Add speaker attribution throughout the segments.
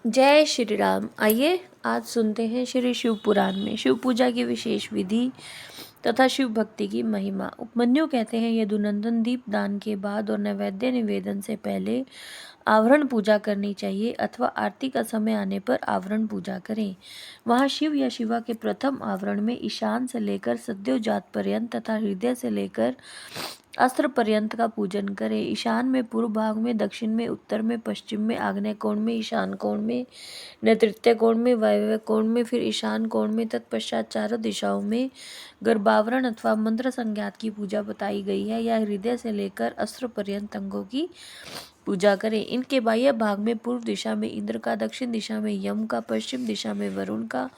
Speaker 1: जय श्री राम। आइए आज सुनते हैं श्री शिव पुराण में शिव पूजा की विशेष विधि तथा शिव भक्ति की महिमा। उपमन्यु कहते हैं, यदुनंदन दीप दान के बाद और नैवेद्य निवेदन से पहले आवरण पूजा करनी चाहिए अथवा आरती का समय आने पर आवरण पूजा करें। वहाँ शिव या शिवा के प्रथम आवरण में ईशान से लेकर सद्योजात पर्यंत तथा हृदय से लेकर अस्त्र पर्यंत का पूजन करें। ईशान में पूर्व भाग में, दक्षिण में, उत्तर में, पश्चिम में, आग्नेय कोण में, ईशान कोण में, नैऋत्य कोण में, वायव्य कोण में, फिर ईशान कोण में, तत्पश्चात चारों दिशाओं में गर्भावरण अथवा मंत्र संज्ञात की पूजा बताई गई है। या हृदय से लेकर अस्त्र पर्यंत अंगों की पूजा करें। इनके बाह्य भाग में पूर्व दिशा में इंद्र का, दक्षिण दिशा में यम का, पश्चिम दिशा में वरुण का,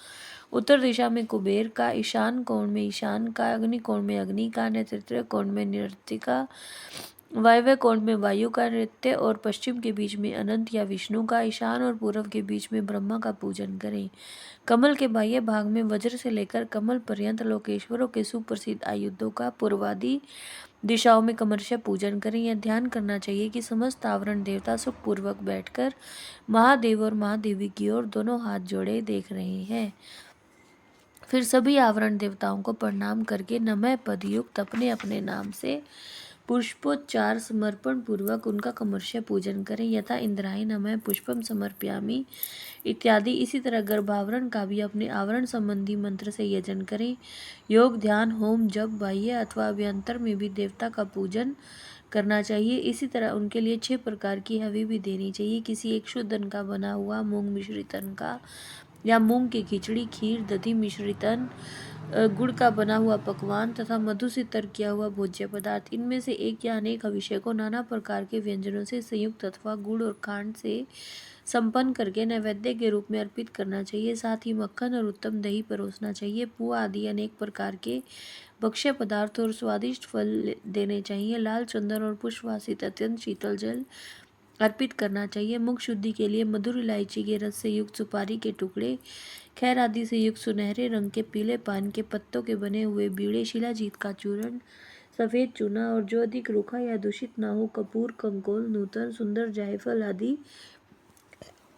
Speaker 1: उत्तर दिशा में कुबेर का, ईशान कोण में ईशान का, अग्नि कोण में अग्नि का, नैऋत्य कोण में नृत्य का, वायव्य कोण में वायु का नृत्य और पश्चिम के बीच में अनंत या विष्णु का, ईशान और पूर्व के बीच में ब्रह्मा का पूजन करें। कमल के बाह्य भाग में वज्र से लेकर कमल पर्यंत लोकेश्वरों के सुप्रसिद्ध आयुधों का पूर्वादि दिशाओं में क्रमशः पूजन करें। यह ध्यान करना चाहिए कि समस्त आवरण देवता सुखपूर्वक बैठकर महादेव और महादेवी की ओर दोनों हाथ जोड़े देख रहे हैं। फिर सभी आवरण देवताओं को प्रणाम करके नमः पद युक्त अपने अपने नाम से पुष्पोच्चार समर्पण पूर्वक उनका क्रमशः पूजन करें। यथा इंद्राय नमः पुष्पम समर्पयामि इत्यादि। इसी तरह गर्भावरण का भी अपने आवरण संबंधी मंत्र से यजन करें। योग, ध्यान, होम, जप, बाह्य अथवा अभ्यंतर में भी देवता का पूजन करना चाहिए। इसी तरह उनके लिए 6 प्रकार की हवि भी देनी चाहिए। किसी एक शुद्ध अन्न का बना हुआ, मूंग मिश्रित अन्न का या मूंग की खिचड़ी, खीर, दधी मिश्रित अन्न, गुड़ का बना हुआ पकवान तथा मधु से तर किया हुआ भोज्य पदार्थ। इनमें से एक या अनेक अभिषेकों नाना प्रकार के व्यंजनों से संयुक्त अथवा गुड़ और खांड से संपन्न करके नैवेद्य के रूप में अर्पित करना चाहिए। साथ ही मक्खन और उत्तम दही परोसना चाहिए। पुआ आदि अनेक प्रकार के भक्ष्य पदार्थ और स्वादिष्ट फल देने चाहिए। लाल चंदन और पुष्पवासित अत्यंत शीतल जल अर्पित करना चाहिए। मुख शुद्धि के लिए मधुर इलायची के रस से युक्त सुपारी के टुकड़े, खैर आदि से युक्त सुनहरे रंग के पीले पान के पत्तों के बने हुए बीड़े, शिलाजीत का चूर्ण, सफेद चूना और जो अधिक रूखा या दूषित ना हो, कपूर, कंकोल, नूतन, सुंदर जायफल आदि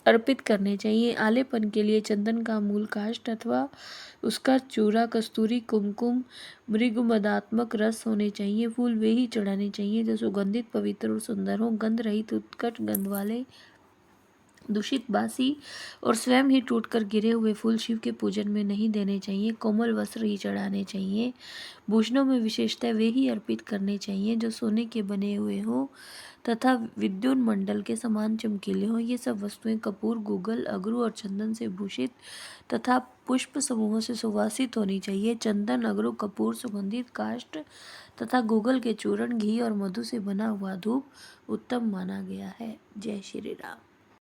Speaker 1: अर्पित करने चाहिए। आलेपन के लिए चंदन का मूल काष्ठ अथवा उसका चूरा, कस्तूरी, कुमकुम, मृगमदात्मक रस होने चाहिए। फूल वे ही चढ़ाने चाहिए जो सुगंधित, पवित्र और सुंदर हो। गंध रहित, उत्कट गंध वाले, दूषित, बासी और स्वयं ही टूटकर गिरे हुए फूल शिव के पूजन में नहीं देने चाहिए। कोमल वस्त्र ही चढ़ाने चाहिए। भूषणों में विशेषतः वे ही अर्पित करने चाहिए जो सोने के बने हुए हों तथा विद्युत मंडल के समान चमकीले हों। ये सब वस्तुएं कपूर, गूगल, अगरू और चंदन से भूषित तथा पुष्प समूहों से सुवासित होनी चाहिए। चंदन, अगरू, कपूर, सुगंधित काष्ठ तथा गूगल के चूर्ण, घी और मधु से बना हुआ धूप उत्तम माना गया है। जय श्री राम।